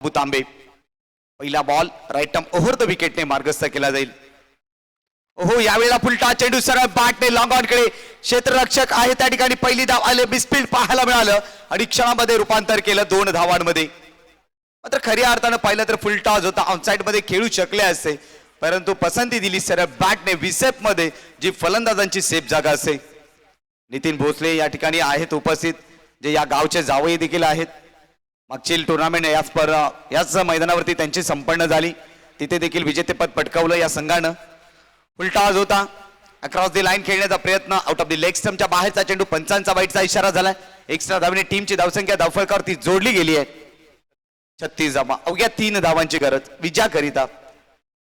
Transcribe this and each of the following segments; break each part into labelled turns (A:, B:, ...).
A: बाबू तांबे. पहिला ball right arm over the विकेटने मार्गस्थ केला जाईल. ओहो यावेळेला फुलटा चेंडू सरळ बॅटने लॉंग ऑन कडे क्षेत्ररक्षक आहे त्या ठिकाणी पहिली धाव आले बिस्पीड पाहायला मिळालं आणि क्षणामध्ये रूपांतर केलं 2 धावांमध्ये. मात्र खऱ्या अर्थानं पाहिलं तर फुलटॉस होता ऑनसाइड मध्ये खेळू शकले असते परंतु पसंती दिली सरळ बॅटने विसेप मध्ये जी फलंदाजांची सेफ जागा असते. नितीन भोसले या ठिकाणी आहेत उपस्थित जे या गावचे जावई देखील आहेत. मागची टुर्नामेंट याच मैदानावरती त्यांची संपन्न झाली तिथे देखील विजेतेपद पटकावलं या संघानं. फुलटॉस होता अक्रॉस दी लाईन खेळण्याचा प्रयत्न आउट ऑफ दी लेग स्टंपच्या बाहेरचा चेंडू पंचांचा वाईटचा इशारा झालाय. एक्स्ट्रा धावने टीमची धावसंख्या धावफलकावरती जोडली गेली आहे. 36 धावा अवघ्या 3 धावांची गरज विजयाकरिता.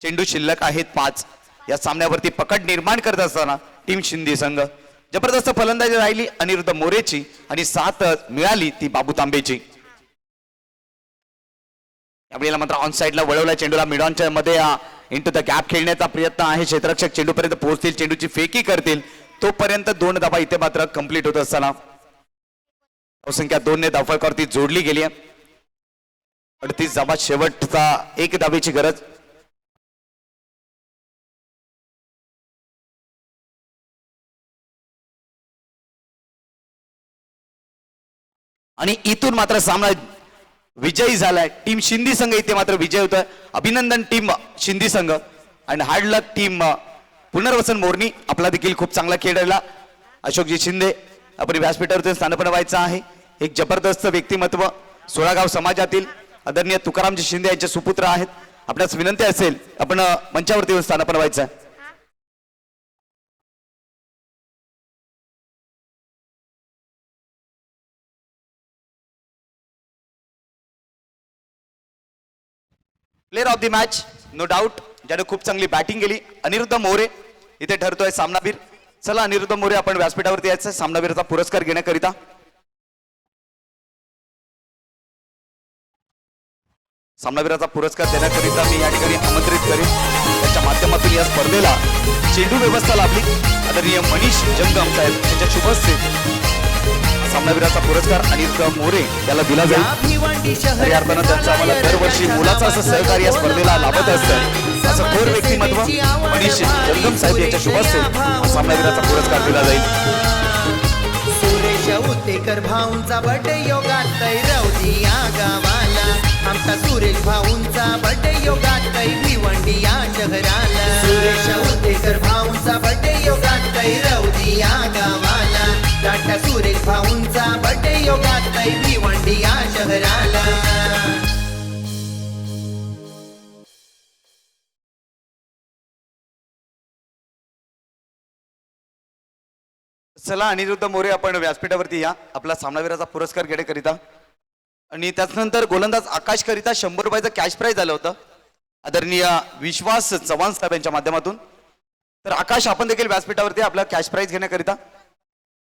A: चेंडू शिल्लक आहेत 5. या सामन्यावरती पकड निर्माण करत असताना टीम शिंदे संघ जबरदस्त फलंदाजी राहिली अनिरुद्ध मोरेची आणि 7 मिळाली ती बाबू तांबेची. यावेळेला मात्र ऑन साइडला वळवला चेंडूला मिडॉनच्या मध्ये इंटू द गॅप खेळण्याचा प्रयत्न आहे. क्षेत्ररक्षक चेंडूपर्यंत पोहोचतील चेंडूची फेकी करतील तोपर्यंत 2 धावा इथे मात्र कंप्लीट होत असताना धावसंख्या 2 ने धावफलकावरती जोडली गेली आहे. 38 धावा शेवटचा 1 धावेची गरज. आणि इथून मात्र सामना विजयी झालाय टीम शिंदे संघ. इथे मात्र विजय होतोय. अभिनंदन टीम शिंदे संघ आणि हार्ड लक टीम पुनर्वसन मोरणी. आपला देखील खूप चांगला खेळ राहिला. अशोकजी शिंदे आपण व्यासपीठावरती स्थानपन्न व्हायचं आहे. एक जबरदस्त व्यक्तिमत्व 16 गाव समाजातील आदरणीय तुकारामजी शिंदे यांचे सुपुत्र आहेत. आपल्यास विनंती असेल आपण मंचावरती येऊन स्थानपन्न व्हायचं आहे. Player of the match no doubt ज्याने खूप चांगली बॅटिंग केली अनिरुद्ध मोरे इथे ठरतोय सामनावीर. चला अनिरुद्ध मोरे आपण व्यासपीठावरती यायचं सामनावीरचा पुरस्कार घेण्याकरिता. सामनावीराचा पुरस्कार देण्याकरिता मी या ठिकाणी आमंत्रित करेन. त्याच्या माध्यमातून या स्पर्धेला चेंडू व्यवस्था लाभली आदरणीय मनीष जंगम साहेब यांच्या शुभ हस्ते सामनावीराचा पुरस्कार अनिरुद्ध मोरे याला दिला जाईल. खऱ्या अर्थानं त्यांचं आम्हाला दरवर्षी मुलाचं असं सहकार्य या स्पर्धेला लाभत असतं. असं थोर व्यक्तिमत्व मनीष जंगम साहेब यांच्या शुभ हस्ते सामनावीराचा पुरस्कार दिला जाईल.
B: सुरेश उतेकर भाऊंचा बर्थडे योगात रवजी या गावाला. आमचा सुरेश भाऊंचा बर्थडे योगात भिवंडी या शहराला. सुरेश उतेकर भाऊंचा बर्थडे योगात रवजी या गावाला. टाटा सुरेश भाऊंचा बर्थडे योगात भिवंडी या शहराला.
A: चला अनिरुद्ध मोरे आपण व्यासपीठावरती या आपला सामनावीराचा पुरस्कार घेण्याकरिता. आणि त्याच्यानंतर गोलंदाज आकाश करिता 100 रुपयाचं कॅश प्राइज आलं होतं आदरणीय विश्वास चव्हाण साहेब यांच्या माध्यमातून. तर आकाश आपण देखील व्यासपीठावरती आपला कॅश प्राइज घेण्याकरिता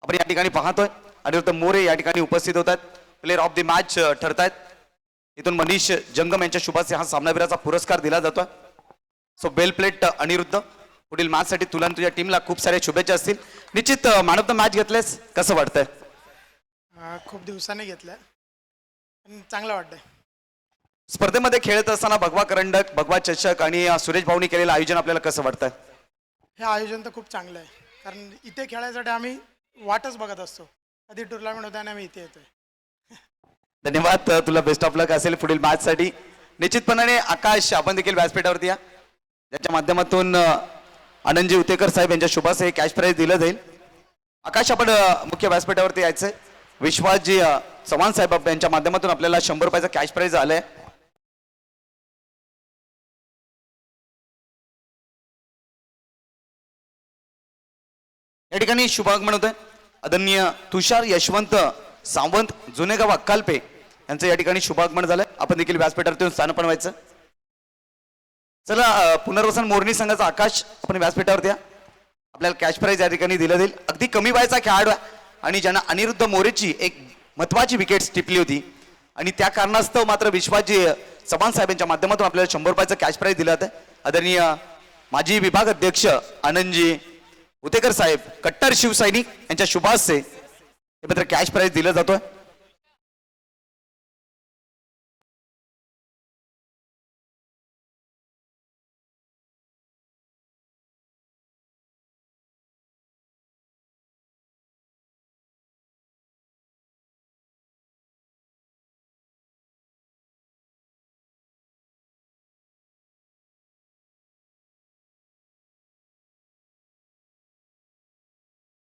A: आपण या ठिकाणी पाहतोय. अनिरुद्ध मोरे या ठिकाणी उपस्थित होत आहेत. प्लेअर ऑफ द मॅच ठरतायत. इथून मनीष जंगम यांच्या शुभाचे हा सामनावीराचा पुरस्कार दिला जातोय. So well played Aniruddh. पुढील मॅच साठी तुला तुझ्या टीमला खूप साऱ्या शुभेच्छा असतील. निश्चित मॅन ऑफ द मॅच घेतलेस कसं वाटतंय?
C: खूप दिवसांनी घेतलंय पण चांगलं वाटतंय.
A: स्पर्धेमध्ये खेळत असताना भगवा करंडक भगवा चषक आणि सुरेश भाऊनी केलेलं आयोजन आपल्याला कसं वाटतंय?
C: हे आयोजन तर खूप चांगलं आहे कारण इथे खेळायसाठी आम्ही वाटच बघत असतो कधी टुर्नामेंट होता आणि आम्ही इथे येतोय.
A: धन्यवाद. तुला बेस्ट ऑफ लक असेल पुढील मॅच साठी. निश्चितपणाने आकाश आपण देखील व्यासपीठावरती या ज्याच्या माध्यमातून आनंदजी उतेकर साहेब यांच्या शुभास हे कॅश प्राइज दिलं जाईल. आकाश आपण मुख्य व्यासपीठावरती यायचंय. विश्वासजी चव्हाण साहेब यांच्या माध्यमातून आपल्याला 100 रुपयाचा कॅश प्राइज आलाय. या ठिकाणी शुभागमन होतंय आदरणीय तुषार यशवंत सावंत जुनेगाव अक्कालपे यांचं या ठिकाणी शुभागमन झालंय. आपण देखील व्यासपीठावरती स्थानपन्न व्हायचं. चला पुनर्वसन मोरणी संघाचा आकाश आपण व्यासपीठावरती या आपल्याला कॅश प्राइज या ठिकाणी दिलं जाईल. अगदी कमी वयाचा खेळाडू आणि ज्यांना अनिरुद्ध मोरेची एक महत्वाची विकेट टिपली होती आणि त्या कारणास्तव मात्र विश्वासजी चव्हाण साहेबांच्या माध्यमातून आपल्याला 100 रुपयाचं कॅश प्राइज दिलं जातं. आदरणीय माजी विभाग अध्यक्ष आनंदजी उतेकर साहेब कट्टर शिवसैनिक यांच्या शुभास्ते हे मात्र कॅश प्राइज दिलं जातोय.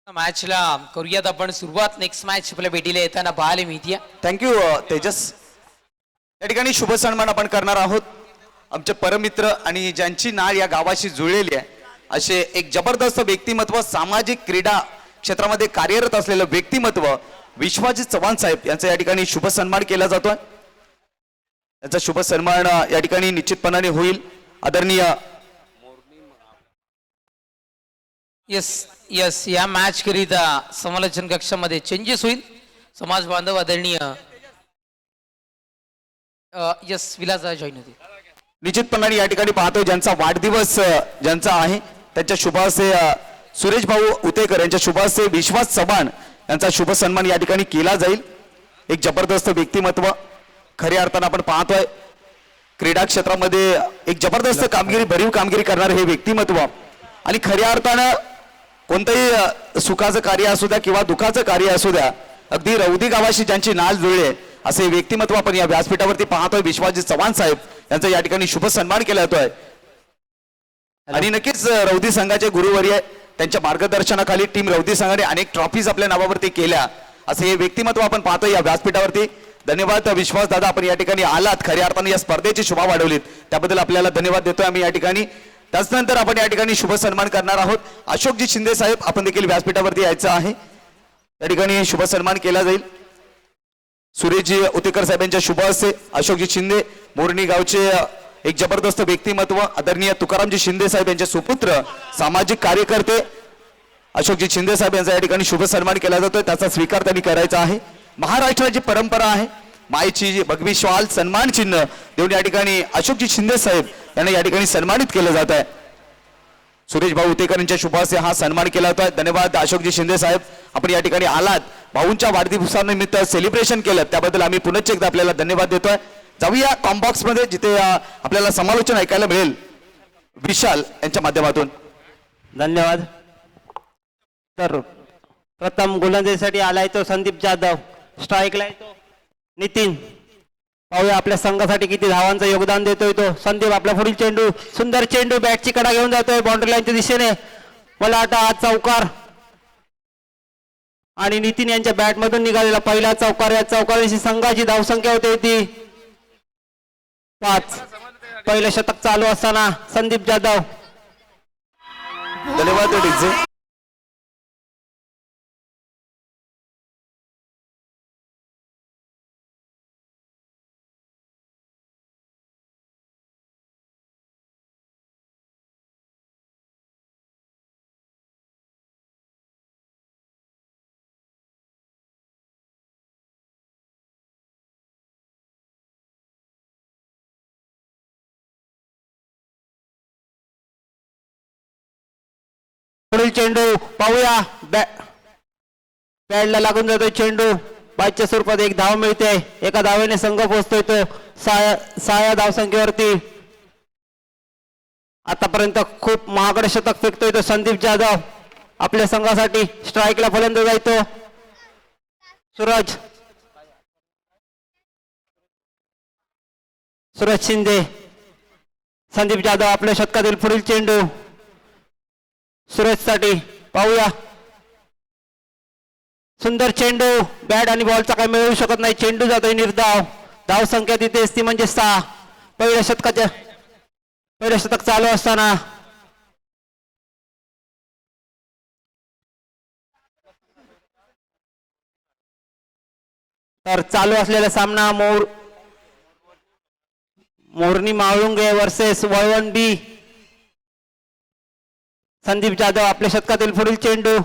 D: मॅचला करूयात आपण सुरुवात. नेक्स्ट मॅच आपल्या भेटीला येताना पाहायला मिळते.
A: थँक्यू तेजस. या ठिकाणी शुभ सन्मान आपण करणार आहोत आमचे परमित्र आणि ज्यांची नाळ या गावाशी जुळलेली आहे असे एक जबरदस्त व्यक्तिमत्व, सामाजिक क्रीडा क्षेत्रामध्ये कार्यरत असलेलं व्यक्तिमत्व विश्वाजी चव्हाण साहेब यांचा या ठिकाणी शुभ सन्मान केला जातोय. याचा शुभ सन्मान या ठिकाणी निश्चितपणाने होईल. आदरणीय
D: यस यस, या मॅच करिता समालोचन कक्षामध्ये चेंजेस होईल. समाज बांधव आदरणीय यस विलास जॉईन होते.
A: निश्चितपणाने या ठिकाणी पाहतोय ज्यांचा वाढदिवस ज्यांचा आहे त्यांच्या शुभासे सुरेश भाऊ उतेकर यांच्या शुभासे विश्वास चव्हाण यांचा शुभ सन्मान या ठिकाणी केला जाईल. एक जबरदस्त व्यक्तिमत्व खऱ्या अर्थानं आपण पाहतोय क्रीडा क्षेत्रामध्ये एक जबरदस्त कामगिरी, भरीव कामगिरी करणारे हे व्यक्तिमत्व आणि खऱ्या अर्थानं कोणतंही सुखाचं कार्य असू द्या किंवा दुःखाचं कार्य असू द्या, अगदी रौदी गावाशी ज्यांची नाळ जुळली आहे असे व्यक्तिमत्व आपण या व्यासपीठावरती पाहतोय. विश्वाजी चव्हाण साहेब यांचा या ठिकाणी शुभ सन्मान केला जातोय आणि नक्कीच रौदी संघाचे गुरुवर्य त्यांच्या मार्गदर्शनाखाली टीम रौदी संघाने अनेक ट्रॉफीज आपल्या नावावरती केल्या असे हे व्यक्तिमत्व आपण पाहतोय या व्यासपीठावरती. धन्यवाद विश्वास दादा, आपण या ठिकाणी आलात, खऱ्या अर्थाने या स्पर्धेची शोभा वाढवलीत त्याबद्दल आपल्याला धन्यवाद देतोय आम्ही या ठिकाणी. त्याचनंतर आपण या ठिकाणी शुभ सन्मान करणार आहोत अशोकजी शिंदे साहेब, आपण देखील व्यासपीठावरती यायचं आहे. या ठिकाणी शुभ सन्मान केला जाईल. सुरेशजी उतेकर साहेबांच्या शुभ हस्ते अशोकजी शिंदे मोरणी गावचे एक जबरदस्त व्यक्तिमत्व आदरणीय तुकारामजी शिंदे साहेब यांचे सुपुत्र सामाजिक कार्यकर्ते अशोकजी शिंदे साहेब यांचा या ठिकाणी शुभ सन्मान केला जातोय. त्याचा स्वीकार त्यांनी करायचा आहे. महाराष्ट्राची परंपरा आहे मायेची भगवी श्वाल सन्मान चिन्ह देऊन या ठिकाणी अशोकजी शिंदे साहेब यांना या ठिकाणी सन्मानित केलं जात आहे. सुरेश भाऊ उतेकर यांच्या शुभ हस्ते हा सन्मान केला जातोय. धन्यवाद अशोकजी शिंदे साहेब, आपण या ठिकाणी आलात, भाऊंच्या वाढदिवसानिमित्त सेलिब्रेशन केलं त्याबद्दल आम्ही पुनश्च एकदा आपल्याला धन्यवाद देतोय. जाऊया कॉम्बॉक्स मध्ये जिथे आपल्याला समालोचन ऐकायला मिळेल विशाल यांच्या माध्यमातून.
E: धन्यवाद. तर प्रथम गोलंदाजीसाठी आलाय तो संदीप जाधव, स्ट्राईकला येतो नितीन. पाहूया आपल्या संघासाठी किती धावांचं योगदान देतोय तो संदीप. आपला पुढील चेंडू, सुंदर चेंडू, बॅटची कडा घेऊन जातोय बाउंड्री लाईनच्या दिशेने. मला वाटतं आज चौकार आणि नितीन यांच्या बॅट मधून निघालेला पहिला चौकार. या चौकाराची संघाची धावसंख्या होते ती 5. पहिलं शतक चालू असताना संदीप जाधव.
A: धन्यवाद डीजे.
E: पुढील चेंडू पाहूया, बॅटला लागून जातोय चेंडू. बादच्या स्वरूपात एक धाव मिळते. एका धावेने संघ पोहोचतोय तो 6 धावसंख्येवरती. आतापर्यंत खूप महागडे शतक फेकतोय तो संदीप जाधव. आपल्या संघासाठी स्ट्राईकला फलंदाज जायतो सूरज शिंदे. संदीप जाधव आपल्या शतकातील पुढील चेंडू सुरेश साठी. पाहूया, सुंदर चेंडू, बॅट आणि बॉलचा काही मिळवू शकत नाही. चेंडू जातोय निर्धाव. धाव संख्या तिथेच ती म्हणजे 6. पहिल्या शतक चालू असताना तर चालू असलेला सामना मोरनी माळुंगे वर्सेस वळवण बी. संदीप जाधव आपल्या शतकातील पुढील चेंडू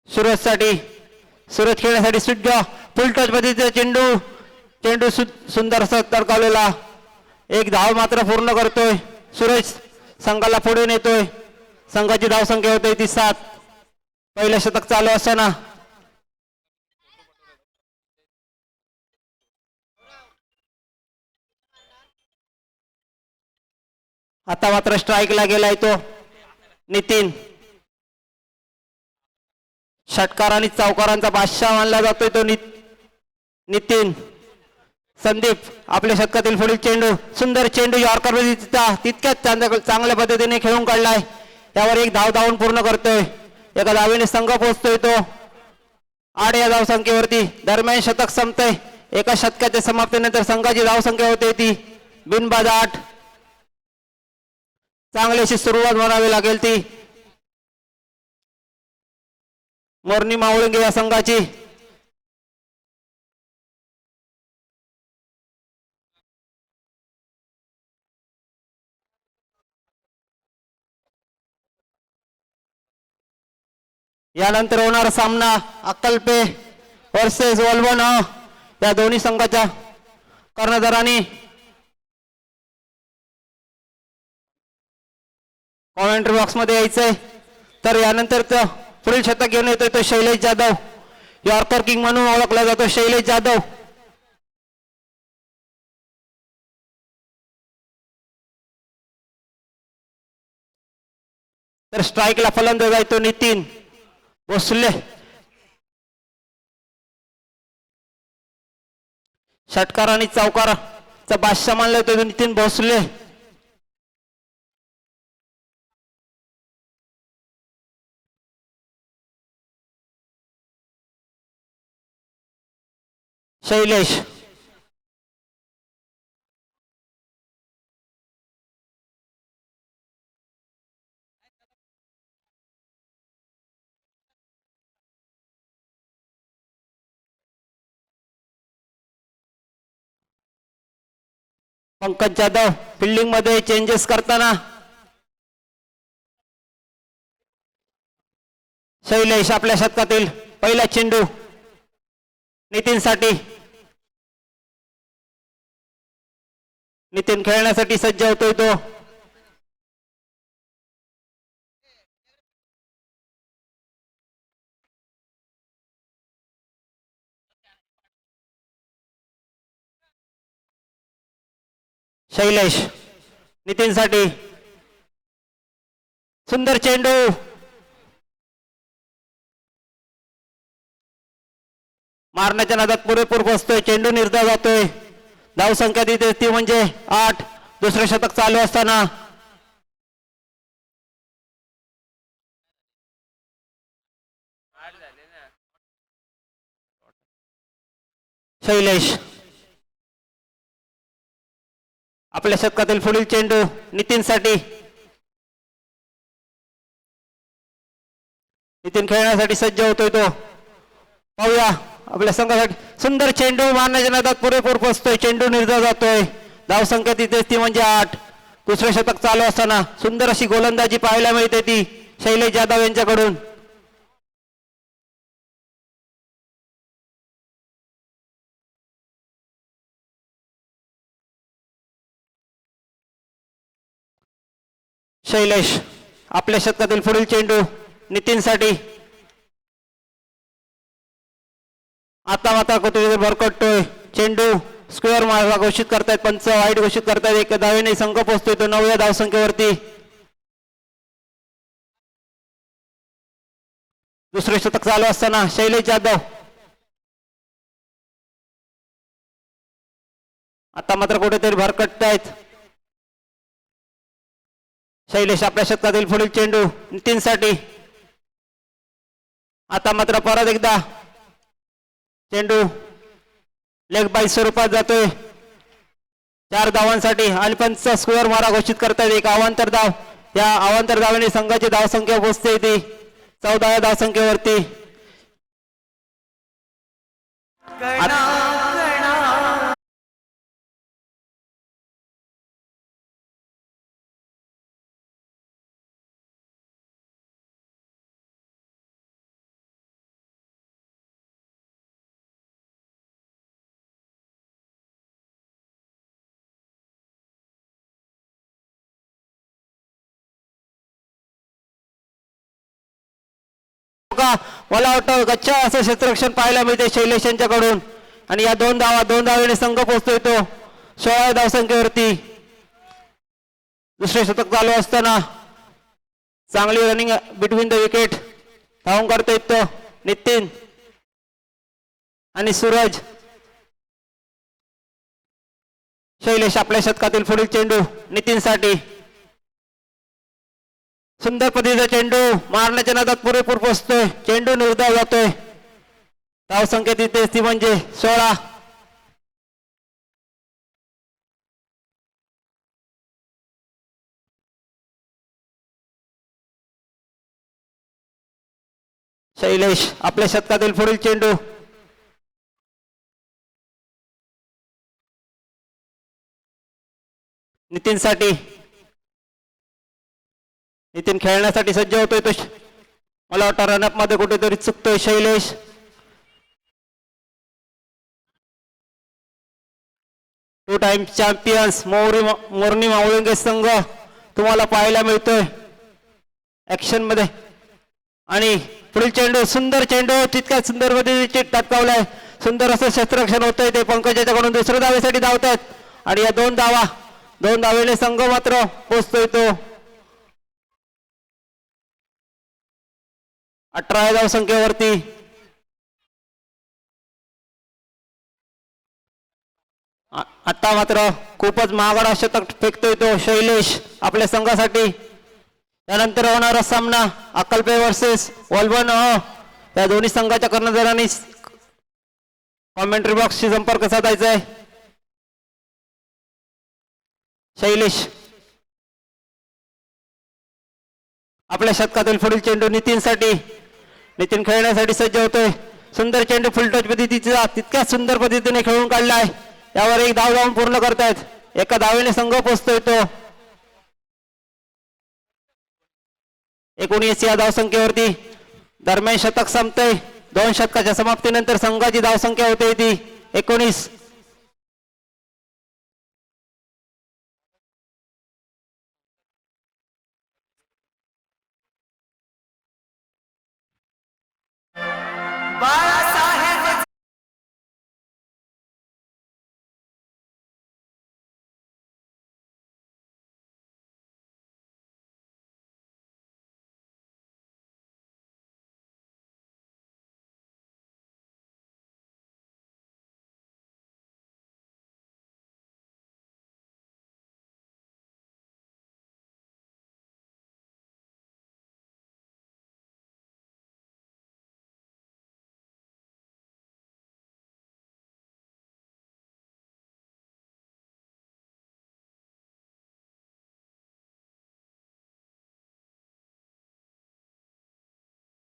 E: सूरज साठी. सूरज खेळण्यासाठी सुद्धा फुल टच मध्ये चेंडू सुंदर असं तडकावलेला. एक धाव मात्र पूर्ण करतोय सूरज. संघाला पुढे नेतोय. संघाची धाव संख्या होते ती 7. पहिलं शतक चालू असताना आता मात्र स्ट्राईकला गेलाय तो नितीन. षटकार आणि चौकारांचा बादशाह मानला जातोय तो नितीन. संदीप आपल्या शतकातील पुढील चेंडू, सुंदर चेंडू यॉर्कर तितक्याच चांगल्या पद्धतीने खेळून काढलाय. यावर एक धाव धावून पूर्ण करतोय. एका धावेने संघ पोहोचतोय तो 8 या धावसंख्येवरती. दरम्यान शतक संपतंय. एका शतकाच्या समाप्तीनंतर संघाची धावसंख्या होते ती बिनबाद 8. चांगली अशी सुरुवात म्हणावी लागेल ती मोरनी मावळंगे या संघाची. यानंतर होणारा सामना अक्कलपे वर्सेस वलवण या दोन्ही संघाच्या कर्णधारांनी कॉमेंट्री बॉक्स मध्ये यायचंय. तर यानंतर पुढील शतक घेऊन येतोय तो शैलेश जाधव. यॉर्कर किंग म्हणून ओळखला जातो शैलेश जाधव. तर स्ट्राईकला फलंदाज आहे तो नितीन भोसले. षटकार आणि चौकाराचा बादशाह मानला जातो नितीन भोसले. शैलेश पंकज जाधव फिल्डिंग मध्ये चेंजेस करताना. शैलेश आपल्या शतकातील पहिला चेंडू नितीन साठी. नितीन खेळण्यासाठी सज्ज होतोय तो. शैलेश नितीन साठी सुंदर चेंडू. मारण्याच्या नादात पुरेपूर बसतोय. चेंडू निर्धार जातोय. धावसंख्या तिथे ती म्हणजे 8. दुसरे शतक चालू असताना शैलेश आपल्या शतकातील पुढील चेंडू नितीन साठी. नितीन खेळण्यासाठी सज्ज होतोय तो. पाहूया आपल्या संघासाठी सुंदर चेंडू. मारण्याच्या नादात पुरेपूर पोचतोय. चेंडू निर्धार जातोय. धावसंख्या तिथे ती म्हणजे 8. दुसरे शतक चालू असताना सुंदर अशी गोलंदाजी पाहायला मिळते ती शैलेश जाधव यांच्याकडून. शैलेश आपल्या शतकातील पुढील चेंडू नितीन साठी. आता कुठे भरकटतोय. चेंडू स्क्वेअर मार्ग घोषित करतायत पंच. वाईट घोषित करतायत. एक धावेने संघ पोहोचतोय तो 9 या धावसंख्येवरती. दुसरे शतक चालू असताना शैलेश जाधव आता मात्र कुठेतरी भरकटतायत. शैलेश आपल्या शतकातील पुढील चेंडू नितीन साठी. आता मात्र परत एकदा चेंडू लेग बाय स्वरूपात जातोय 4 धावांसाठी आणि पंच स्क्वेअर मारा घोषित करतात. एक अवांतर धाव. या अवांतर धावेने संघाची धावसंख्या पोहोचते ती 14 या धावसंख्येवरती. मला वाटतं गच्चा असं क्षेत्ररक्षण पाहायला मिळते शैलेश यांच्याकडून. आणि या 2 धावेने संघ पोहोचतोय तो 16 धावसंख्येवरती. दुसरे शतक चालू असताना चांगली रनिंग बिटवीन द विकेट धावून करतोय तो नितीन आणि सूरज. शैलेश आपल्या शतकातील पुढील चेंडू नितीन साठी. सुंदर पद्धतीचा चेंडू मारण्याच्या नादात पुरेपूर पोहोचतोय, चेंडू निर्धाव जातोय. धाव संख्या तिथे ती म्हणजे 16. शैलेश आपल्या शतकातील पुढील चेंडू नितीनसाठी. नितीन खेळण्यासाठी सज्ज होतोय तो. मला वाटतं रनअप मध्ये कुठेतरी चुकतोय शैलेश. टू टाइम चॅम्पियन्स मोरनी मावळंगे संघ तुम्हाला पाहायला मिळतोय ऍक्शन मध्ये. आणि पुढील चेंडू सुंदर चेंडू तितक्या सुंदर पद्धतीने टपकावलाय. सुंदर असं क्षेत्ररक्षण होतंय ते पंकज याच्याकडून दुसऱ्या धावेसाठी धावतायत आणि या दोन धावेने संघ मात्र पोचतोय तो 18 धाव संख्येवरती. आता मात्र खूपच महागडा शतक फेकतोय तो शैलेश आपल्या संघासाठी. त्यानंतर होणारा सामना अक्कलपे वर्सेस वॉल्बन या दोन्ही संघाच्या कर्णधारांनी कॉमेंट्री बॉक्सशी संपर्क साधायचा आहे. शैलेश आपल्या शतकातील पुढील चेंडू नितीनसाठी. नितीन खेळण्यासाठी सज्ज होतोय. सुंदर चेंडू फुलटच पद्धतीचा तितक्याच सुंदर पद्धतीने खेळून काढलाय. यावर एक धाव जाऊन पूर्ण करतायत. एका धावेने संघ पोचतोय तो 19 या धावसंख्येवरती. दरम्यान शतक संपतंय. 2 षटकाच्या समाप्तीनंतर संघाची धावसंख्या होते ती 19.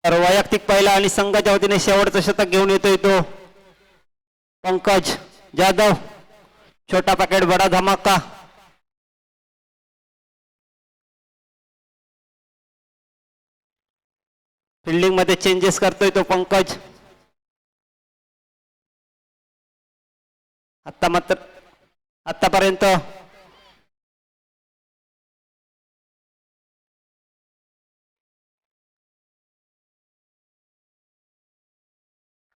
E: तर वैयक्तिक पहिला आणि संघाच्या वतीने शेवटचं शतक घेऊन येतोय तो पंकज जाधव. छोटा पॅकेट बडा धमाका. फिल्डिंग मध्ये चेंजेस करतोय तो पंकज. आतापर्यंत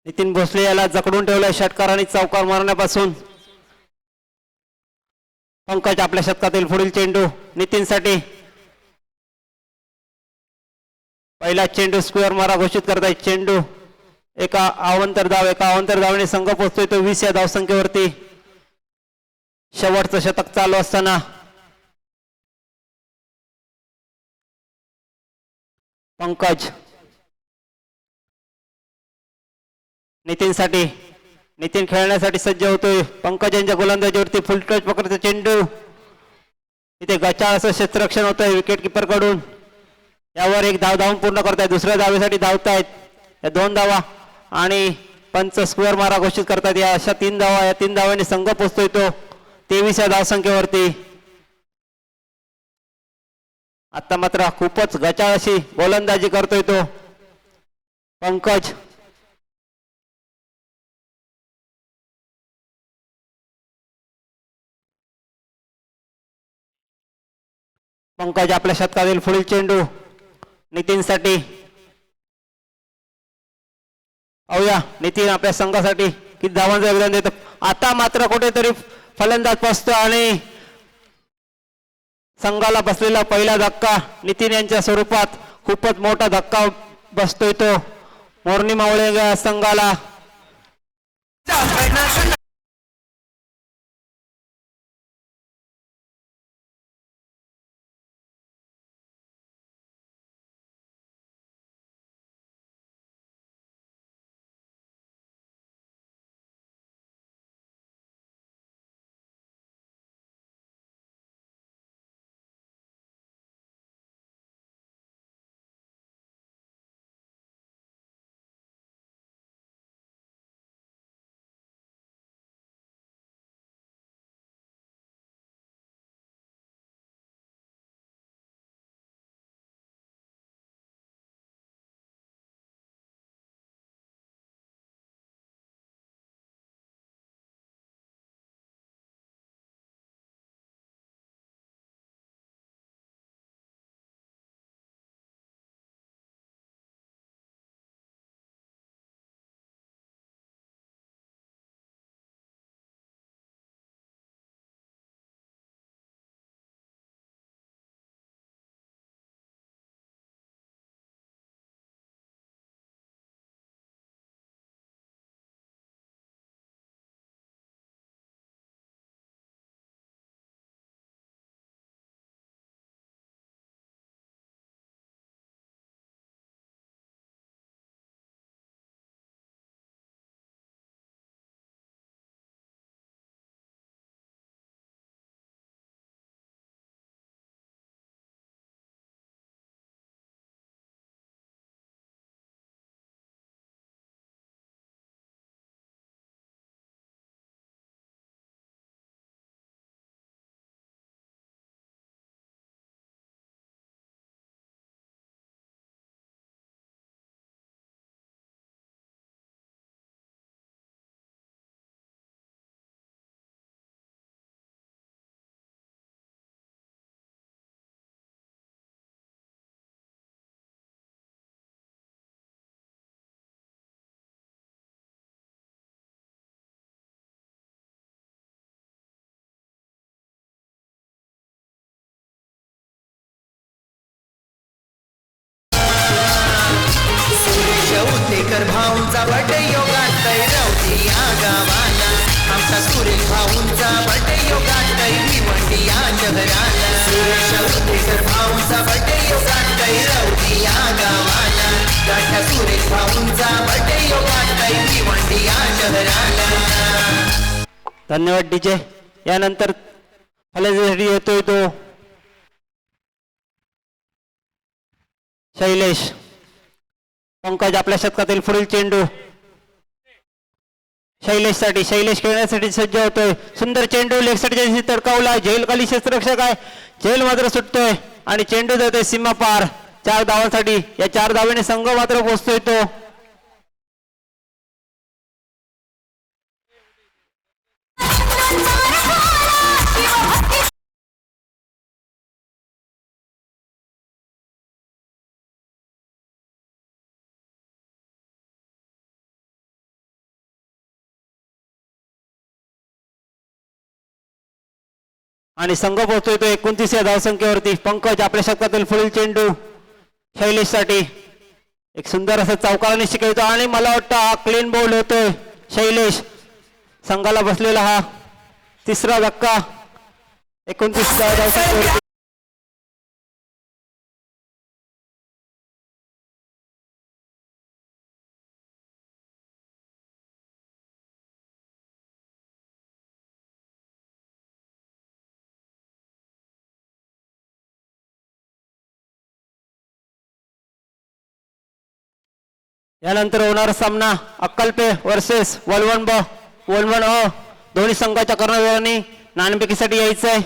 E: नितीन भोसले याला जकडून ठेवलाय षटकार आणि चौकार मारण्यापासून. पंकज आपल्या शतकातील पुढील चेंडू नितीनसाठी. पहिला चेंडू स्क्वेअर मारा घोषित करताय. चेंडू एका अवांतर धावेने संघ पोहोचतोय तो 20 या धावसंख्येवरती. शेवटचं शतक चालू असताना पंकज नितीनसाठी. नितीन खेळण्यासाठी सज्ज होतोय. पंकज यांच्या गोलंदाजीवरती फुल टच पकडतो चेंडू. इथे गचाळ असं क्षेत्ररक्षण होतंय विकेट किपर कडून. यावर एक धाव धावून पूर्ण करतायत. दुसऱ्या धावेसाठी धावतायत. या 2 धावा आणि पंच स्क्वेअर मारा घोषित करतात. या अशा 3 धावा. या 3 धावांनी संघ पोचतोय तो 23 या धावसंख्येवरती. आता मात्र खूपच गचाळ अशी गोलंदाजी करतोय तो पंकज. पंकज आपल्या शतकातील पुढील चेंडू नितीनसाठी. पाहूया नितीन आपल्या संघासाठी किती धावांचं योगदान देतो. आता मात्र कुठेतरी फलंदाज फसतो आणि संघाला बसलेला पहिला धक्का नितीन यांच्या स्वरूपात खूपच मोठा धक्का बसतोय तो मोरनी मावळे संघाला.
B: भाऊंचा बर्थडे योगात रवती या गावाला आमचा सुरेश भाऊंचा बर्थडे योगात भिवंडी या शहराला सुरेश उद्देकर भाऊंचा बर्थडे योगात रवती या गावाला गाठ्या सुरेश भाऊंचा बर्थडे योगात भिवंडी या शहराला.
E: धन्यवाद डीजे. यानंतर फलंदाजीसाठी येतोय तो शैलेश. पंकज आपल्या शतकातील पुढील चेंडू शैलेशसाठी. शैलेश खेळण्यासाठी सज्ज होतोय. सुंदर चेंडू लेगसाठी तडकावला. झेल खाली क्षेत्ररक्षक आहे. झेल मात्र सुटतोय आणि चेंडू जातोय सीमा पार 4 धावांसाठी. या 4 धावेने संघ मात्र पोहोचतोय तो. आणि संघ पोहोचतोय तो 29 या धावसंख्येवरती. पंकज आपल्या शतकातील पुढील चेंडू शैलेश साठी. एक सुंदर असं चौकाला निश्चित खेळतो आणि मला वाटतं हा क्लीन बॉल होतोय. शैलेश संघाला बसलेला हा 3रा धक्का 29 धावसंख्येवरती. यानंतर होणारा सामना अक्कलपे वर्सेस वलवण ब वलवण अ. दोन्ही संघाच्या कर्णधारांनी नाणेफेकीसाठी यायचं आहे.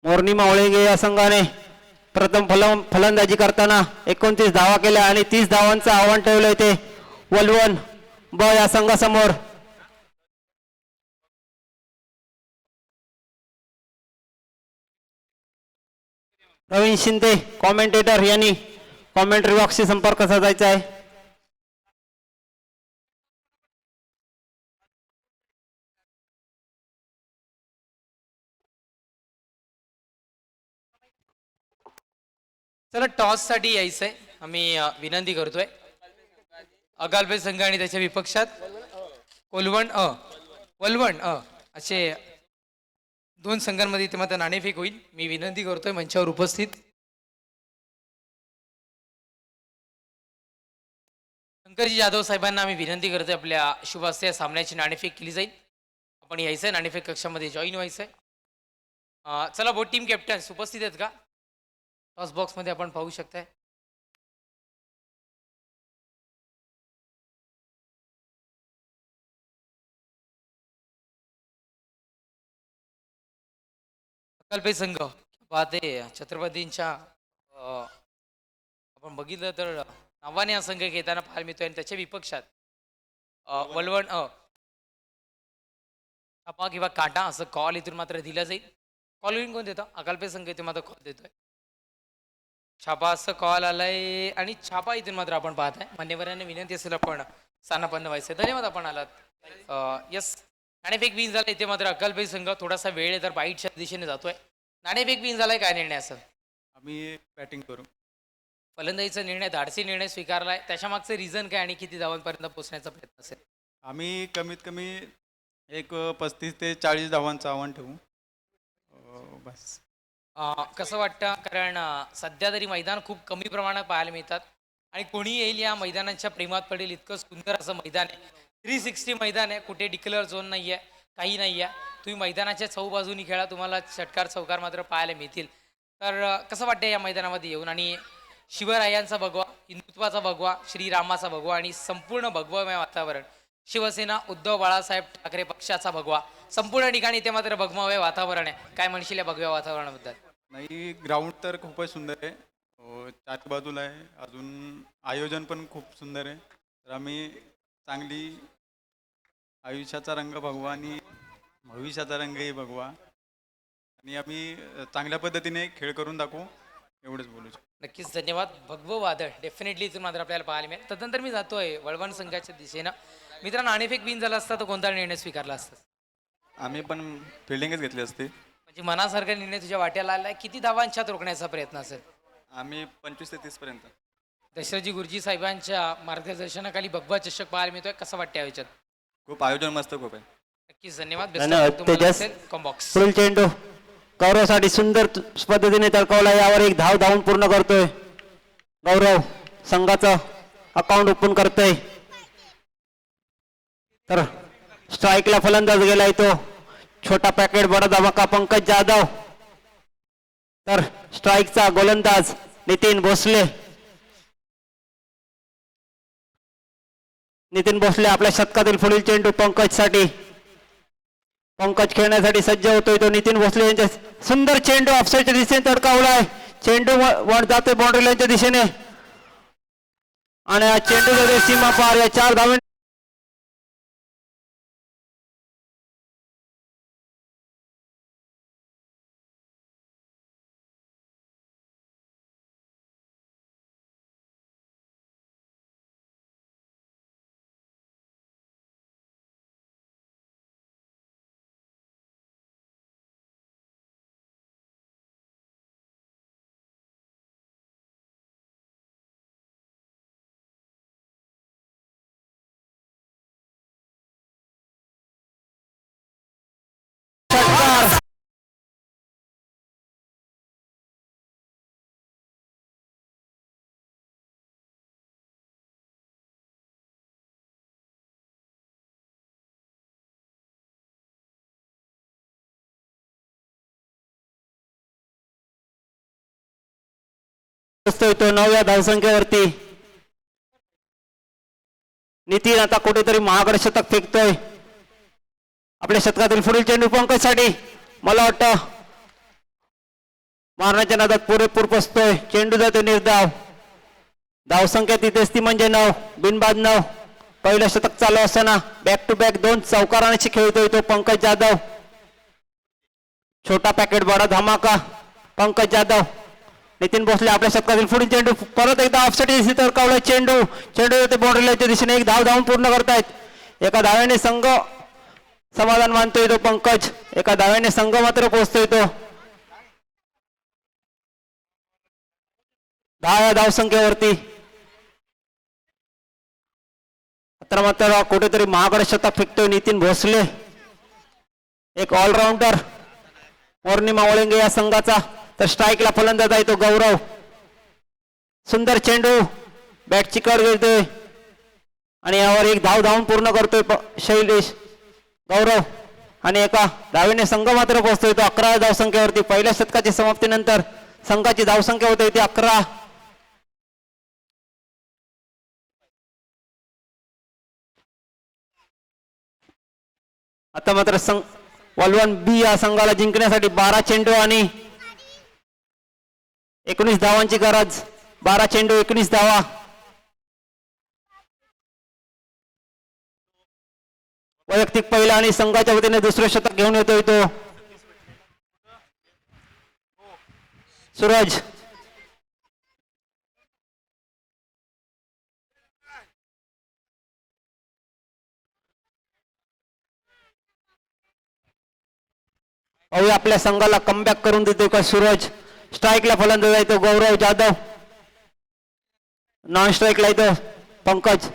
E: मोरनी मावळेगे या संघाने प्रथम फलंदाजी करताना 29 धावा केल्या आणि 30 धावांचं आव्हान ठेवलंय ते वलवण ब या संघासमोर. प्रवीण शिंदे कॉमेंटेटर यांनी कॉमेंटरी बॉक्सशी संपर्क साधायचा आहे.
D: चला टॉस साठी यायचंय. आम्ही विनंती करतोय अगालपे संघ आणि त्याच्या विपक्षात वलवण अ असे 2 संघांमध्ये इथे मात्र नाणेफेक होईल. मी विनंती करतोय मंचावर उपस्थित शंकरजी जाधव साहेबांना आम्ही विनंती करतोय आपल्या शुभ हस्ते या सामन्याची नाणेफेक केली जाईल. आपण यायचंय नाणेफेक कक्षामध्ये जॉईन व्हायचंय. चला बोट टीम कॅप्टन्स उपस्थित आहेत का? टॉस बॉक्स मध्ये आपण पाहू शकताय. अकल्पे संघ पाहते छत्रपतींच्या आपण बघितलं तर नावाने हा संघ घेताना पाहायला मिळतोय आणि त्याच्या विपक्षात वलवण छापा किंवा काटा असं कॉल इथून मात्र दिला जाईल. कॉल कोण देतं? अकल्पे संघ इथे मात्र कॉल देतोय. छापा असं कॉल आलाय आणि छापा इथून मात्र आपण पाहताय. मान्यवरांना विनंती असेल आपण स्थानापन्न व्हायचं. धन्यवाद आपण आलात. यस नाणेफेक विन झाला इथे मात्र अक्कलपेठ संघ थोडासा वेळ आहे तर बाईटच्या दिशेने जातोय. नाणेफेक विन झालाय. काय निर्णय असेल?
F: आम्ही बॅटिंग करू.
D: फलंदाजीचा निर्णय धाडसी निर्णय स्वीकारलाय. त्याच्या मागचं रिझन काय आणि किती धावांपर्यंत पोहोचण्याचा प्रयत्न असेल?
F: आम्ही कमीत कमी एक 35 ते 40 धावांचं आव्हान ठेवू. बस.
D: कसं वाटतं? कारण सध्या तरी मैदान खूप कमी प्रमाणात पाहायला मिळतात आणि कोणी येईल या मैदानाच्या प्रेमात पडेल इतकं सुंदर असं मैदान आहे. 360 मैदान आहे. कुठे डिक्लेअर झोन नाही आहे, काही नाही आहे. तुम्ही मैदानाच्या चौबाजूनी खेळा, तुम्हाला षटकार चौकार मात्र पाहायला मिळतील. तर कसं वाटतं या मैदानामध्ये येऊन? आणि शिवरायांचा भगवा, हिंदुत्वाचा भगवा, श्रीरामाचा भगवा आणि संपूर्ण भगवमय वातावरण, शिवसेना उद्धव बाळासाहेब ठाकरे पक्षाचा भगवा, संपूर्ण ठिकाणी इथे मात्र भगवमय वातावरण आहे. काय म्हणशील या भगव्या वातावरणाबद्दल?
F: नाही, ग्राउंड तर खूपच सुंदर आहे. चार बाजूला आहे. अजून आयोजन पण खूप सुंदर आहे. तर आम्ही चांगली आयुष्याचा रंग भगवा आणि भविष्याचा रंगही भगवा आणि आम्ही चांगल्या पद्धतीने खेळ करून दाखवू, एवढंच बोलू शकतो.
D: नक्कीच धन्यवाद. भगवं वादळ डेफिनेटली इथून मात्र आपल्याला पाहायला मिळेल. तदनंतर मी जातोय वळवण संघाच्या दिशेनं. मित्रांनो, नाणेफेक विन झाला असता तर कोणता निर्णय स्वीकारला असता?
F: आम्ही पण फिल्डिंगच घेतली असती.
D: म्हणजे मनासारखा निर्णय तुझ्या वाट्याला आलाय. किती धावांच्यात रोखण्याचा प्रयत्न असेल?
F: आम्ही 25 ते 30 पर्यंत.
D: दशरथजी गुरुजी साहेबांच्या मार्गदर्शनाखाली भगवा चषक पाहायला मिळतोय. कसं वाटतं आयोजन?
F: खूप आयोजन मस्त खूप आहे.
D: नक्कीच धन्यवाद.
E: धन्यवाद. तेजस.
D: कॉम्बॉक्स.
E: पुढील चेंडू गौरवसाठी सुंदर पद्धतीने तडकवला. यावर एक धाव धावून पूर्ण करतोय गौरव. संघाचं अकाउंट ओपन करतोय. तर स्ट्राईकला फलंदाज गेलाय तो छोटा पॅकेट बडा धमाका पंकज जाधव. तर स्ट्राईकचा गोलंदाज नितीन भोसले. नितीन भोसले आपल्या शतकातील पुढील चेंडू पंकज साठी. पंकज खेळण्यासाठी सज्ज होतोय तो नितीन भोसले यांच्या सुंदर चेंडू ऑफसाईडच्या दिशेने तडकावलाय. चेंडू वर जातोय बाउंड्री लाईनच्या दिशेने आणि हा चेंडू जातोय सीमा पार. या 4 धावे षटकार. असतोय तो 9व्या धावसंख्येवरती. नितीन आता कुठेतरी महागड शतक फेकतोय. आपल्या शतकातील पुढील चेंडू पंकज साठी. मला वाटतं मारण्याच्या नादात पुरेपूर पोचतोय. चेंडू जातो निर्धाव. धावसंख्या तिथेच ती म्हणजे 9. बिनबाद 9. पहिलं शतक चालू असताना बॅक टू बॅक 2 चौकारांशी खेळतोय तो पंकज जाधव. छोटा पॅकेट बडा धमाका पंकज जाधव. नितीन भोसले आपल्या शतकातील पुढील चेंडू परत एकदा ऑफसाईड तडकावला. चेंडू ते बाउंड्री लाईनच्या दिशेने एक धाव धावून पूर्ण करतायत. एका धाव्याने संघ समाधान मानतोय तो पंकज. एका धाव्याने संघ मात्र पोहोचतोय तो 10 धावसंख्येवरती. आता मात्र कुठेतरी महागड शतक फेकतोय नितीन भोसले. एक ऑलराऊंडर पौर्णिमा वळिंगे या संघाचा. तर स्ट्राईकला फलंदाज आहे तो गौरव. सुंदर चेंडू बॅटची कड घेतोय आणि यावर एक धाव धावून पूर्ण करतोय शैलेश गौरव. आणि एका धावेने संघ मात्र पोहोचतोय तो 11 धावसंख्येवरती. पहिल्या शतकाच्या समाप्तीनंतर संघाची धावसंख्या होते ती 11. आता मात्र वलवण बी या संघाला जिंकण्यासाठी 12 चेंडू आणि 19 धावांची गरज. 12 चेंडू 19 धावा. वैयक्तिक पहिला आणि संघाच्या वतीने दुसरे शतक घेऊन येतोय तो सूरज. पाहूया आपल्या संघाला कमबॅक करून देतोय का सूरज. स्ट्राईकला फलंदाज आहे तो गौरव जाधव. नॉन स्ट्राईकला येतो पंकज.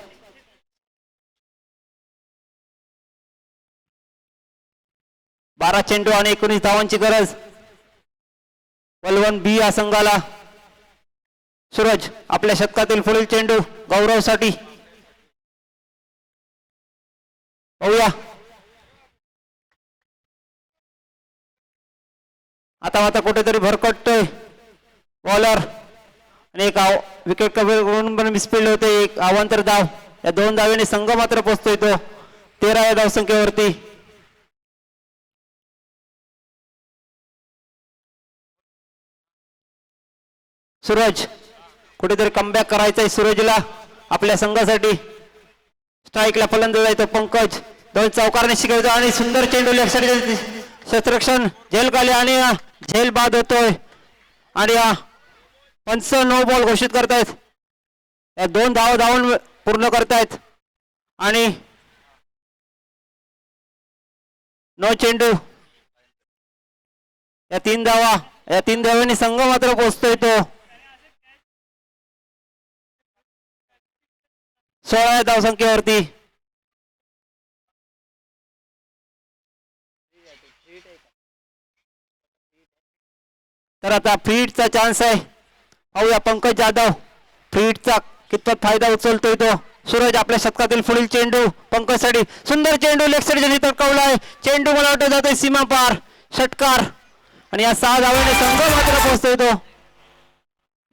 E: बारा चेंडू आणि 19 धावांची गरज वलवण बी या संघाला. सूरज आपल्या शतकातील पुढील चेंडू गौरव साठी. पाहूया आता मात्र कुठेतरी भरकटतोय बॉलर आणि एक विकेट कव्हर पण मिसफिल्ड होते. एक अवांतर धाव. या 2 धावेने संघ मात्र पोहोचतोय तो 13 धावसंख्येवरती. सूरज कुठेतरी कमबॅक करायचंय सूरजला आपल्या संघासाठी. स्ट्राईकला फलंदाज आहे तो पंकज. 2 चौकारने शिकवतो आणि सुंदर चेंडू लेगसाठी क्षेत्ररक्षण झेल खाली आणि झेल बाद होतोय आणि पंच नो बॉल घोषित करतायत. या 2 धावा धावून पूर्ण करतायत आणि नो चेंडू. या 3 धावा, या 3 धावांनी संघ मात्र पोहोचतोय तो 16 धावसंख्येवरती. तर आता फ्रीडचा चान्स आहे. पाहूया पंकज जाधव फ्रीडचा कितपत फायदा उचलतोय तो. सूरज आपल्या शतकातील पुढील चेंडू पंकजसाठी. सुंदर चेंडू लेग साईड तडकवलाय. चेंडू मला वाटतं जातोय सीमा पार. षटकार आणि या 6 धावांनी संघ मात्र पोहोचतोय तो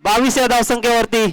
E: 22 धावसंख्येवरती.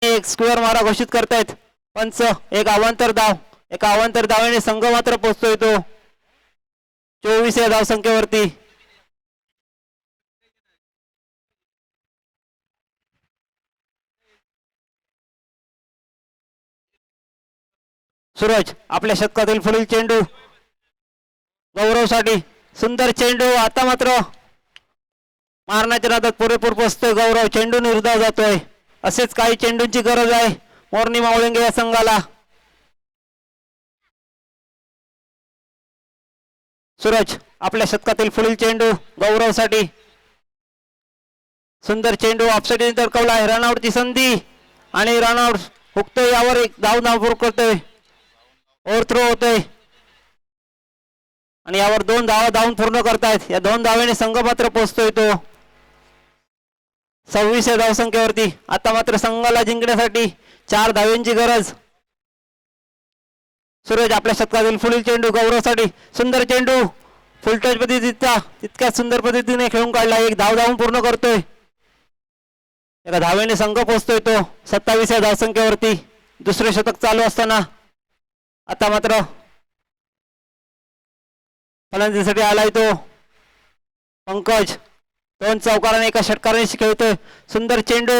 E: एक स्क्वेअर मारा घोषित करतायत पंच. एक अवांतर धाव, एका अवांतर धावेने संघ मात्र पोहोचतोय तो 24 धावसंख्येवरती. सूरज आपल्या शतकातील पुढील चेंडू गौरवसाठी. सुंदर चेंडू. आता मात्र मारण्याच्या नादात पुरेपूर पोचतोय गौरव. चेंडू निर्धाव जातोय. असेच काही चेंडूंची गरज आहे मोरनी मावळंगे या संघाला. सूरज आपल्या शतकातील पुढील चेंडू गौरवसाठी. सुंदर चेंडू ऑफसाईडने तडकवलाय. रनआउटची संधी आणि रनआउट हुकतोय. यावर एक धाव नापूर करतोय. ओव्हरथ्रो होतोय आणि यावर 2 धावा धावून पूर्ण करतायत. या 2 धावेने संघ मात्र पोहोचतोय तो 26 धावसंख्येवरती. आता मात्र संघाला जिंकण्यासाठी 4 धावांची गरज. सूरज आपल्या शतकातील पुढील चेंडू गौरवसाठी. सुंदर चेंडू फुलटच पद्धतीचा तितक्या सुंदर पद्धतीने खेळून काढला. एक धाव धावून पूर्ण करतोय. एका धावेने संघ पोहोचतोय तो 27 धावसंख्येवरती. दुसरे शतक चालू असताना आता मात्र फलंदाजीसाठी आलाय तो पंकज. 2 चौकाराने एका षटकाराने खेळतोय. सुंदर चेंडू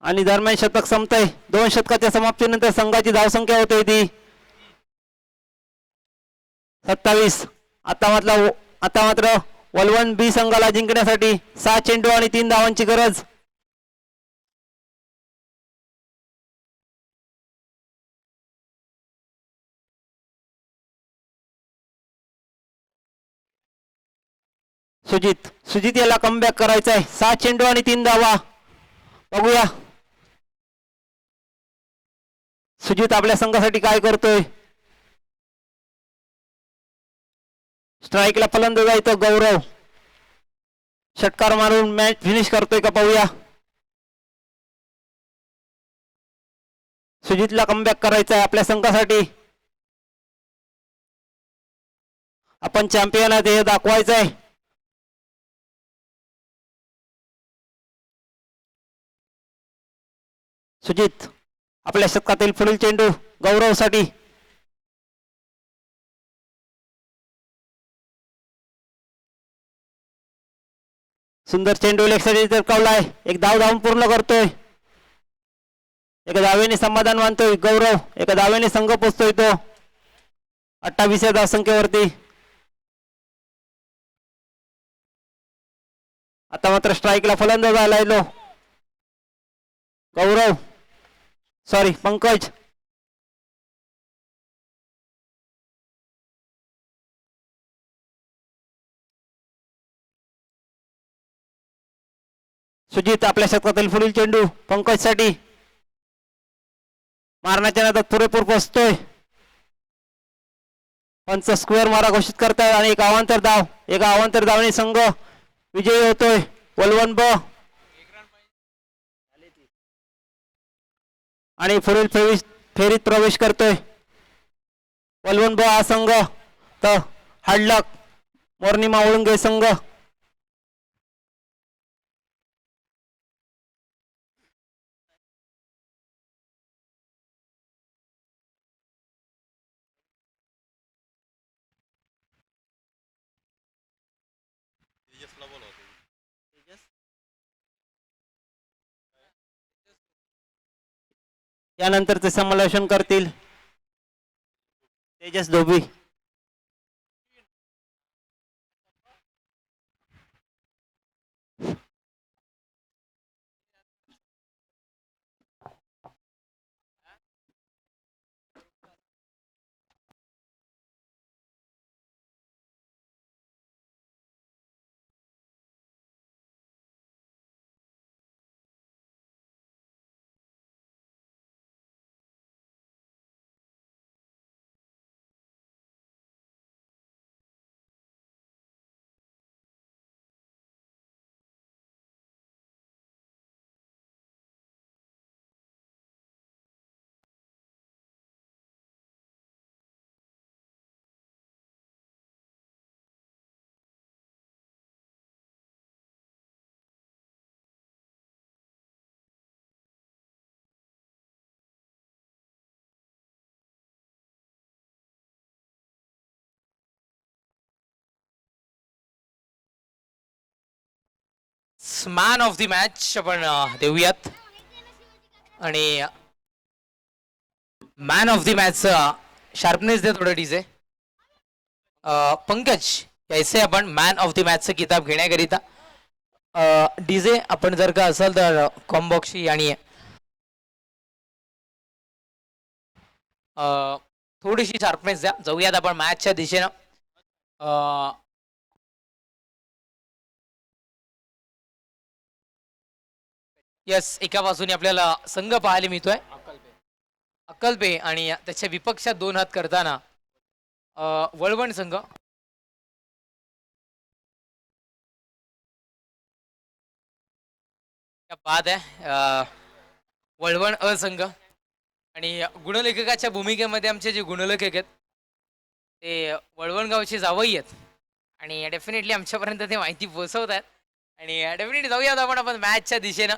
E: आणि दरम्यान शतक संपतंय. 2 षटकाच्या समाप्तीनंतर संघाची धावसंख्या होते ती 27. आता मात्र वलवण बी संघाला जिंकण्यासाठी 6 चेंडू आणि 3 धावांची गरज. सुजित याला कमबॅक करायचा आहे. 6 चेंडू आणि 3 धावा. बघूया सुजित आपल्या संघासाठी काय करतोय. स्ट्राईकला फलंदाज आहे तो गौरव. षटकार मारून मॅच फिनिश करतोय का पाहूया. सुजितला कमबॅक करायचा आहे आपल्या संघासाठी. आपण चॅम्पियन आहे हे दाखवायचं आहे. सुजित आपल्या शतकातील पुढील चेंडू गौरवसाठी. सुंदर चेंडू लेग साईड तरकवलाय. एक धाव धावून पूर्ण करतोय. एका धावेने समाधान मानतोय गौरव. एका धावेने संघ पोचतोय तो 28 या धावसंख्येवरती. आता मात्र स्ट्राईकला फलंदाज आलाय लो गौरव सॉरी पंकज. सुजित आपल्या शतकातील पुढील चेंडू पंकज साठी. मारण्याच्या नादात पुरेपूर पोचतोय. पंच स्क्वेअर मारा घोषित करताय आणि एक अवांतर धावने संघ विजयी होतोय. वलवन ब आणि पुढील फेरीत प्रवेश करतोय. वलवन ब हा संघ तर हाडलक मोरनी मावळुंगे संघ. यानंतरचे समालोचन करतील Tejas Dhobi.
D: Man of the match आपण देऊयात आणि man of the match sharpness दे थोडं डीजे. पंकज यायचे आपण मॅन ऑफ द मॅचचं किताब घेण्याकरिता. डीजे आपण जर का असाल तर कॉम्बॉक्सची आणि थोडीशी शार्पनेस द्या. जाऊयात आपण मॅचच्या दिशेनं. यस एका बाजूने आपल्याला संघ पाहायला मिळतोय अक्कलपे आणि त्याच्या विपक्षात 2 हात करताना वळवण संघ. बाद आहे वळवण अ संघ. आणि गुणलेखकाच्या भूमिकेमध्ये आमचे जे गुणलेखक आहेत ते वळवण गावचे जावई आहेत आणि डेफिनेटली आमच्यापर्यंत ते माहिती पोहोचवत आहेत. आणि डेफिनेटली जाऊयात आपण मॅचच्या दिशेनं.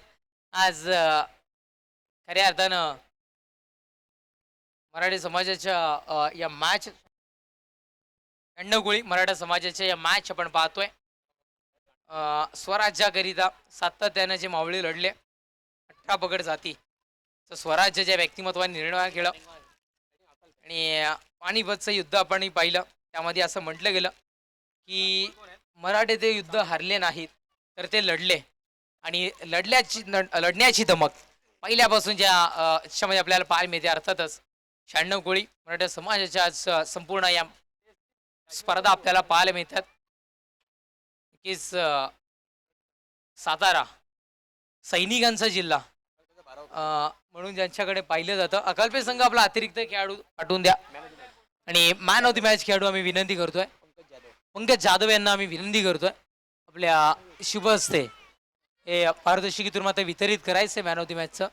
D: आज खऱ्या अर्थानं मराठी समाजाच्या या मॅच अण्णगोळी मराठा समाजाच्या या मॅच आपण पाहतोय. स्वराज्याकरिता सातत्यानं जे मावळे लढले 18 पगड जाती स्वराज्य ज्या व्यक्तिमत्वाने निर्णय केलं आणि पानिपतचं युद्ध आपण पाहिलं. त्यामध्ये असं म्हटलं गेलं की मराठे ते युद्ध हरले नाहीत तर ते लढले आणि लढण्याची धमक पहिल्यापासून ज्या याच्यामध्ये आपल्याला पाहायला मिळते. अर्थातच 96 कोळी मराठा समाजाच्या आज संपूर्ण या स्पर्धा आपल्याला पाहायला मिळतात. की सातारा सैनिकांचा जिल्हा म्हणून ज्यांच्याकडे पाहिलं जातं. अकल्पे संघ आपला अतिरिक्त खेळाडू पाठवून द्या आणि मॅन ऑफ द मॅच खेळाडू आम्ही विनंती करतोय पंकज जाधव यांना आम्ही विनंती करतोय आपल्या शुभ हस्ते हे पारदर्शकीतून मात्र वितरित करायचंय मॅन ऑफ द मॅचचं.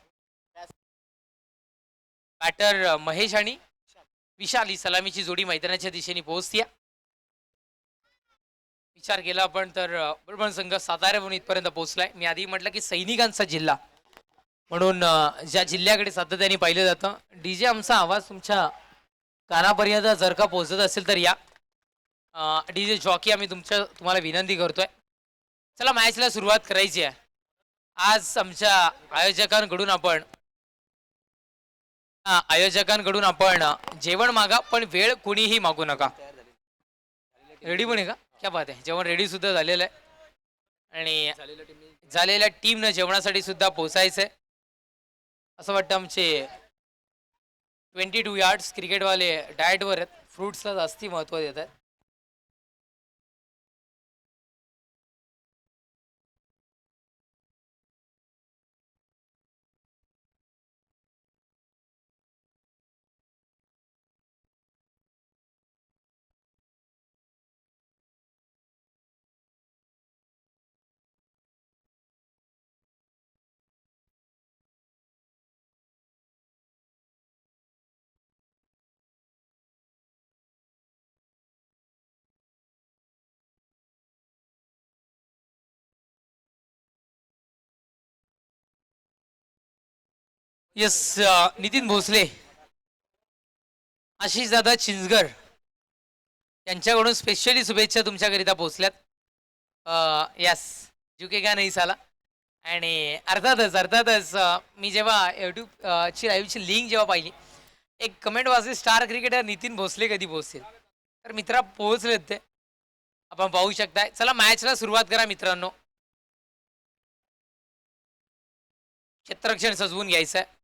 D: बॅटर महेश आणि विशाल ही सलामीची जोडी मैदानाच्या दिशेने पोहोचते. विचार केला आपण तर बळवण संघ साताऱ्याहून इथपर्यंत पोहोचलाय. मी आधी म्हटलं की सैनिकांचा जिल्हा म्हणून ज्या जिल्ह्याकडे सातत्याने पाहिलं जातं. डीजे आमचा आवाज तुमच्या कानापर्यंत जर का पोहोचत असेल तर या डीजे जॉकी आम्ही तुम्हाला विनंती करतोय. चला मॅचला सुरुवात करायची आहे. आज आमच्या आयोजकांकडून आपण आयोजकांकडून आपण जेवण मागा, पण वेळ कुणीही मागू नका. रेडी पण आहे का? क्या बात आहे. जेवण रेडी सुद्धा झालेलं आहे आणि झालेल्या टीमनं जेवणासाठी सुद्धा पोचायचंय. असं वाटतं आमचे 22 यार्ड्स क्रिकेटवाले डाएटवर आहेत, फ्रुट्सला जास्ती महत्त्व देत आहेत. येस, नितीन भोसले, आशिष दादा चिंचगर यांच्याकडून स्पेशली शुभेच्छा तुमच्याकरिता पोहोचल्यात. यस, झुकेगा नाही साला. आणि अर्थातच मी जेव्हा यूट्यूब ची लाईव्हची लिंक जेव्हा पाहिली, एक कमेंट वाचली, स्टार क्रिकेटर नितीन भोसले कधी पोहोचतील. तर मित्रा पोहोचलेत ते, आपण पाहू शकताय. चला मॅचला सुरुवात करा मित्रांनो. क्षेत्ररक्षण सजवून घ्यायचं आहे.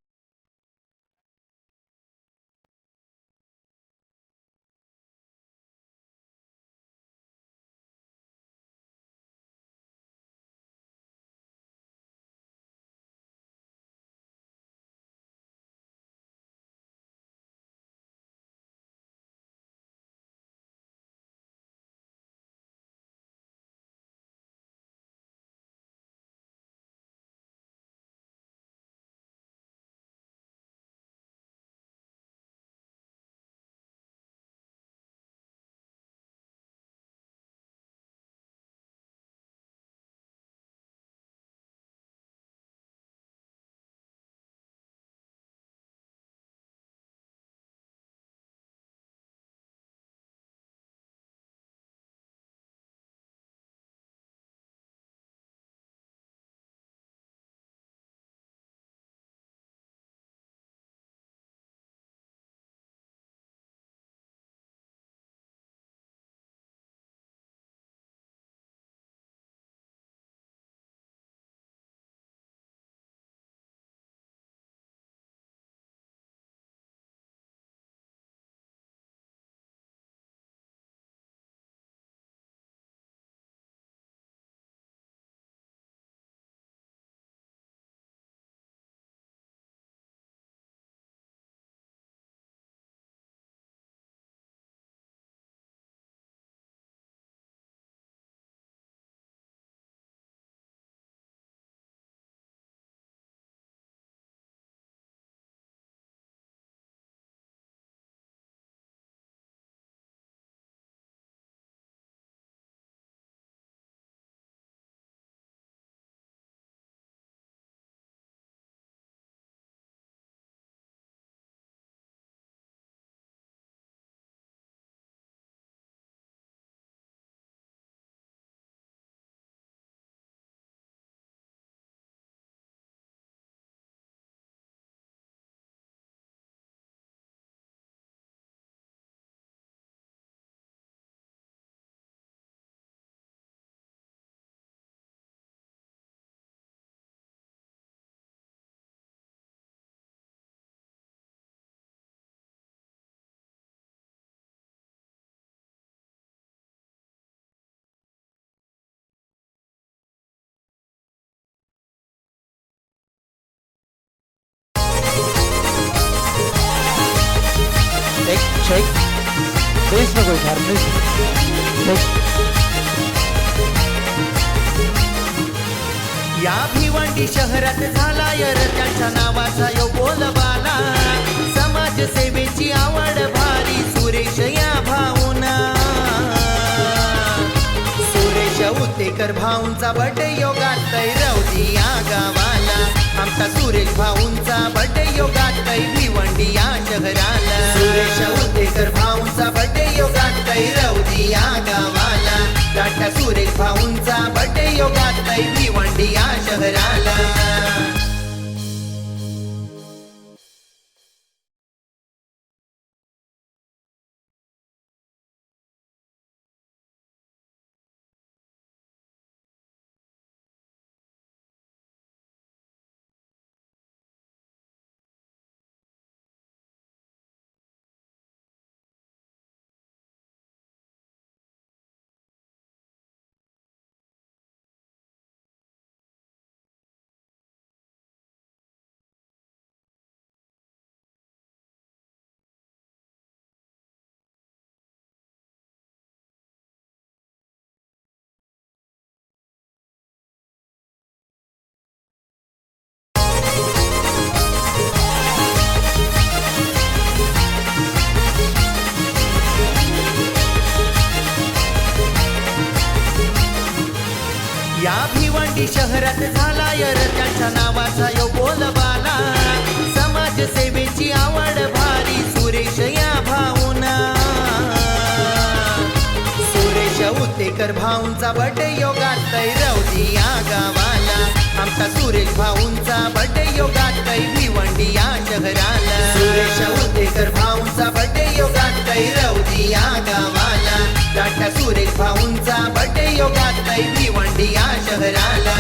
E: check. Please नको यार, please. Check.
B: या भिवंडी शहरात झाला त्यांच्या नावाचा यो बोलबाला. समाजसेवेची आवड भारी सुरेश या भाऊना. सुरेश उतेकर भाऊंचा बर्थडे योगात रवजी या गावाला. आमचा सुरेश भाऊंचा बर्थडे योगात भिवंडी या शहराला. सुरेश उतेकर भाऊंचा बर्थडे योगात रवजी या गावाला. टाटा सुरेश भाऊंचा बर्थडे योगात भिवंडी या शहराला. भाऊंचा बर्थडे योगातय रवजी या गावाला आमचा सुरेश भाऊंचा बर्थडे योगातय भिवंडी या शहराला सुरेश उतेकर भाऊंचा बर्थडे योगातय रवजी या गावाला टाटा सुरेश भाऊंचा बर्थडे योगातय भिवंडी या शहराला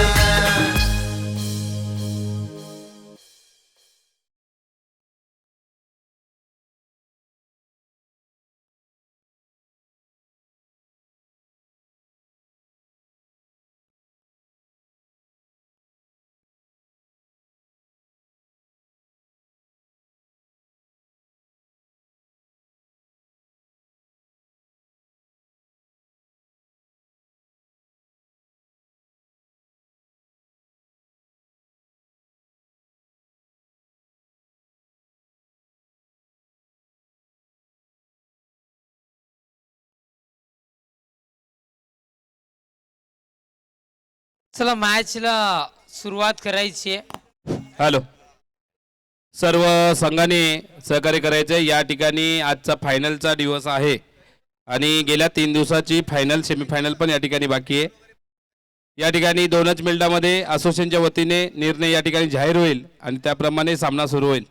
D: चला मॅचला सुरुवात करायची आहे.
G: हॅलो, सर्व संघाने सहकार्य करायचे. या ठिकाणी आजचा फायनलचा दिवस आहे आणि गेल्या 3 दिवसाची फायनल सेमीफायनल पण या ठिकाणी बाकी आहे. या ठिकाणी 2च मिनिटामध्ये असोसिएशनच्या वतीने निर्णय या ठिकाणी जाहीर होईल आणि त्याप्रमाणे सामना सुरू होईल.